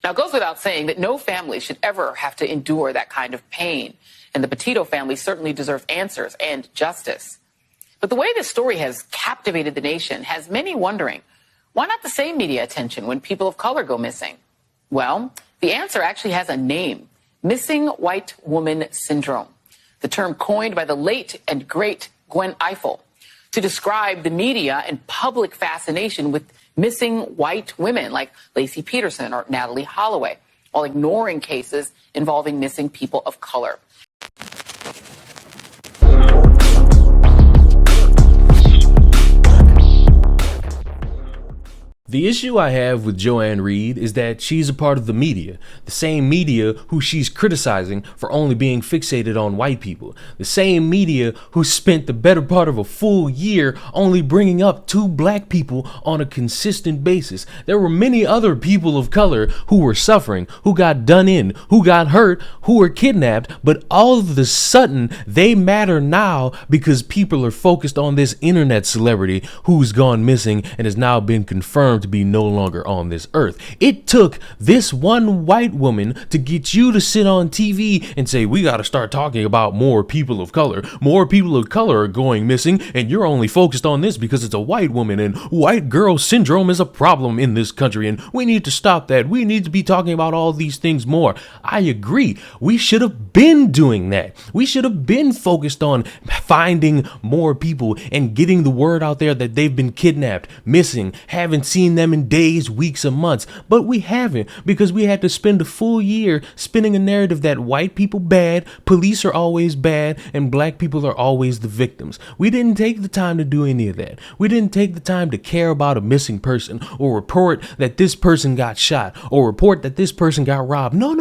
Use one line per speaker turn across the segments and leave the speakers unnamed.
Now, it goes without saying that no family should ever have to endure that kind of pain. And the Petito family certainly deserve answers and justice. But the way this story has captivated the nation has many wondering, why not the same media attention when people of color go missing? Well, the answer actually has a name: missing white woman syndrome, the term coined by the late and great Gwen Ifill to describe the media and public fascination with missing white women like Lacey Peterson or Natalie Holloway, while ignoring cases involving missing people of color.
The issue I have with Joanne Reid is that she's a part of the media, the same media who she's criticizing for only being fixated on white people, the same media who spent the better part of a full year only bringing up 2 black people on a consistent basis. There were many other people of color who were suffering, who got done in, who got hurt, who were kidnapped, but all of a sudden they matter now because people are focused on this internet celebrity who's gone missing and has now been confirmed to be no longer on this earth. It took this one white woman to get you to sit on TV and say, we got to start talking about more people of color. More people of color are going missing, and you're only focused on this because it's a white woman, and white girl syndrome is a problem in this country, and we need to stop that. We need to be talking about all these things more. I agree. We should have been doing that. We should have been focused on finding more people and getting the word out there that they've been kidnapped, missing, haven't seen them in days, weeks, or months, but we haven't because we had to spend a full year spinning a narrative that white people bad, police are always bad, and black people are always the victims. We didn't take the time to do any of that. We didn't take the time to care about a missing person or report that this person got shot or report that this person got robbed. No.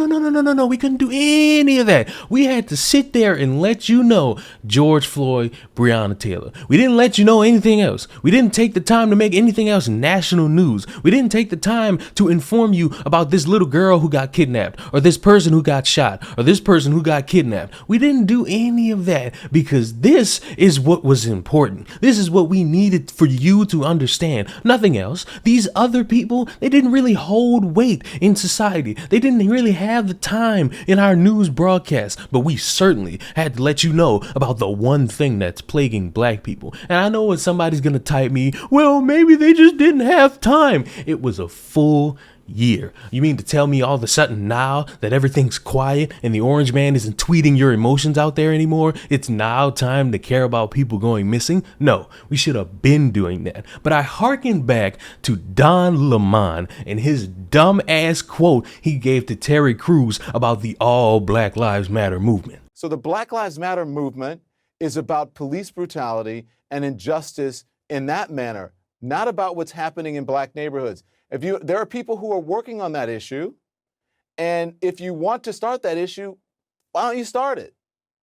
We couldn't do any of that. We had to sit there and let you know George Floyd, Breonna Taylor. We didn't let you know anything else. We didn't take the time to make anything else national news. We didn't take the time to inform you about this little girl who got kidnapped, or this person who got shot, or this person who got kidnapped. We didn't do any of that because this is what was important. This is what we needed for you to understand. Nothing else. These other people, they didn't really hold weight in society. They didn't really have the time in our news broadcast, but we certainly had to let you know about the one thing that's plaguing black people. And I know what somebody's gonna type me, well, maybe they just didn't have time. It was a full year. You mean to tell me all of a sudden now that everything's quiet and the orange man isn't tweeting your emotions out there anymore, it's now time to care about people going missing? No, we should have been doing that. But I hearken back to Don Lemon and his dumb ass quote he gave to Terry Crews about the All Black Lives Matter movement.
So the Black Lives Matter movement is about police brutality and injustice in that manner, not about what's happening in black neighborhoods. There are people who are working on that issue, and if you want to start that issue, why don't you start it?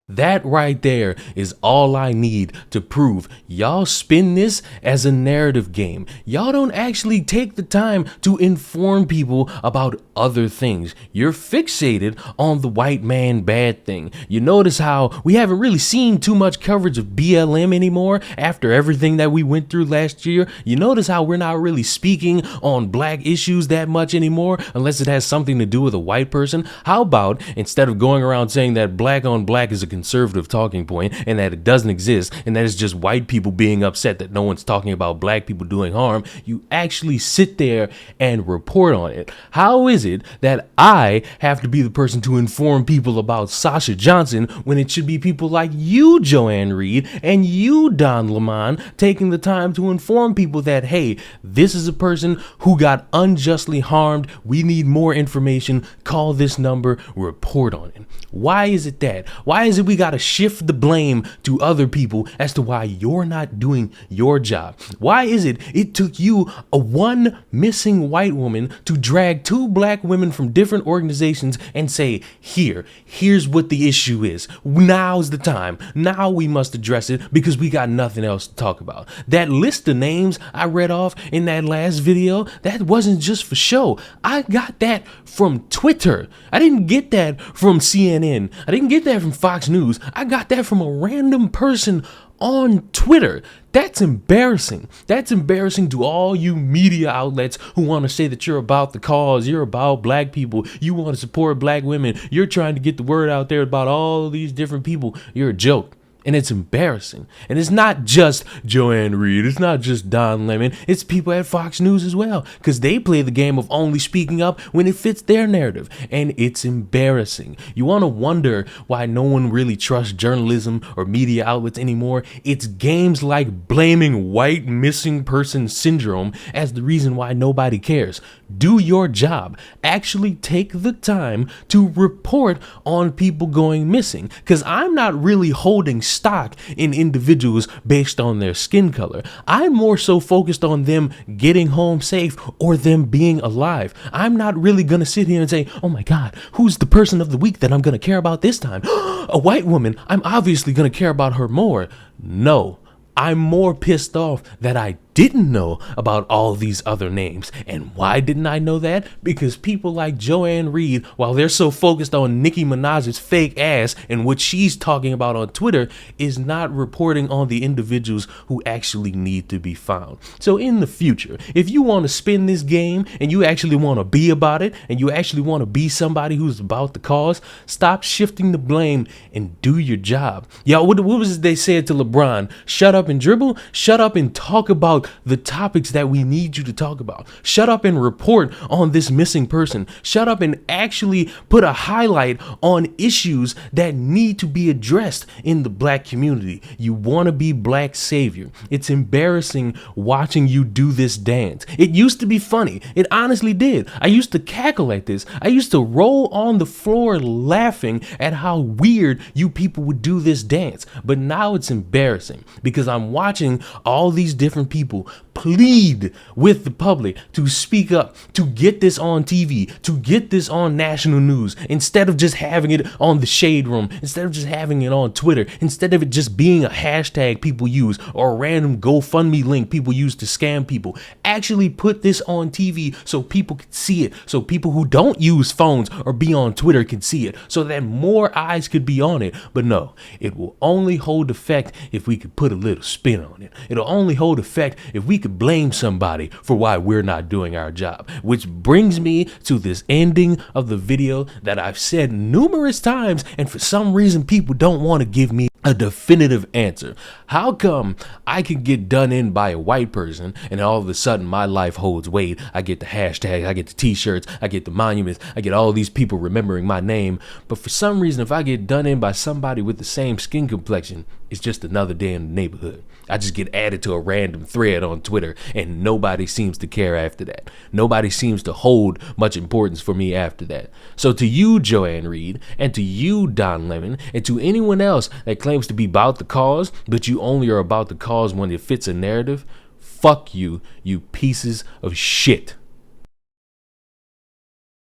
That right there is all I need to prove y'all spin this as a narrative game. Y'all don't actually take the time to inform people about other things. You're fixated on the white man bad thing. You notice how we haven't really seen too much coverage of BLM anymore after everything that we went through last year. You notice how we're not really speaking on black issues that much anymore unless it has something to do with a white person. How about instead of going around saying that black on black is a conservative talking point and that it doesn't exist and that it's just white people being upset that no one's talking about black people doing harm, you actually sit there and report on it? How is it that I have to be the person to inform people about Sasha Johnson when it should be people like you, Joanne Reid, and you, Don Lemon, taking the time to inform people that, hey, this is a person who got unjustly harmed. We need more information. Call this number, report on it. Why is it that? Why is it we got to shift the blame to other people as to why you're not doing your job? Why is it took you a one missing white woman to drag 2 black women from different organizations and say, here's what the issue is. Now's the time. Now we must address it because we got nothing else to talk about. That list of names I read off in that last video, that wasn't just for show. I got that from Twitter. I didn't get that from CNN. I didn't get that from Fox News. I got that from a random person on Twitter. That's embarrassing. That's embarrassing to all you media outlets who want to say that you're about the cause, you're about black people, you want to support black women, you're trying to get the word out there about all these different people. You're a joke. And it's embarrassing. And it's not just Joanne Reid. It's not just Don Lemon. It's people at Fox News as well. Because they play the game of only speaking up when it fits their narrative. And it's embarrassing. You want to wonder why no one really trusts journalism or media outlets anymore? It's games like blaming white missing person syndrome as the reason why nobody cares. Do your job. Actually take the time to report on people going missing. Because I'm not really holding stock in individuals based on their skin color. I'm more so focused on them getting home safe or them being alive. I'm not really going to sit here and say, oh my God, who's the person of the week that I'm going to care about this time? A white woman, I'm obviously going to care about her more. No, I'm more pissed off that I didn't know about all these other names. And why didn't I know that? Because people like Joanne Reid, while they're so focused on Nicki Minaj's fake ass and what she's talking about on Twitter, is not reporting on the individuals who actually need to be found. So in the future, if you want to spin this game and you actually want to be about it and you actually want to be somebody who's about the cause, stop shifting the blame and do your job. Y'all, what was it they said to LeBron? Shut up and dribble? Shut up and talk about the topics that we need you to talk about. Shut up and report on this missing person. Shut up and actually put a highlight on issues that need to be addressed in the black community. You want to be black savior. It's embarrassing watching you do this dance. It used to be funny. It honestly did. I used to cackle at this. I used to roll on the floor laughing at how weird you people would do this dance. But now it's embarrassing because I'm watching all these different people plead with the public to speak up, to get this on TV, to get this on national news, instead of just having it on the shade room, instead of just having it on Twitter, instead of it just being a hashtag people use or a random GoFundMe link people use to scam people. Actually put this on TV so people can see it, so people who don't use phones or be on Twitter can see it, so that more eyes could be on it. But no, it will only hold effect if we could put a little spin on it. It'll only hold effect if we could blame somebody for why we're not doing our job. Which brings me to this ending of the video that I've said numerous times, and for some reason people don't want to give me a definitive answer. How come I can get done in by a white person and all of a sudden my life holds weight? I get the hashtags, I get the t-shirts, I get the monuments, I get all these people remembering my name. But for some reason, if I get done in by somebody with the same skin complexion, it's just another day in the neighborhood. I just get added to a random thread on Twitter and nobody seems to care after that. Nobody seems to hold much importance for me after that. So to you, Joanne Reid, and to you, Don Lemon, and to anyone else that claims to be about the cause, but you only are about the cause when it fits a narrative, fuck you, you pieces of shit.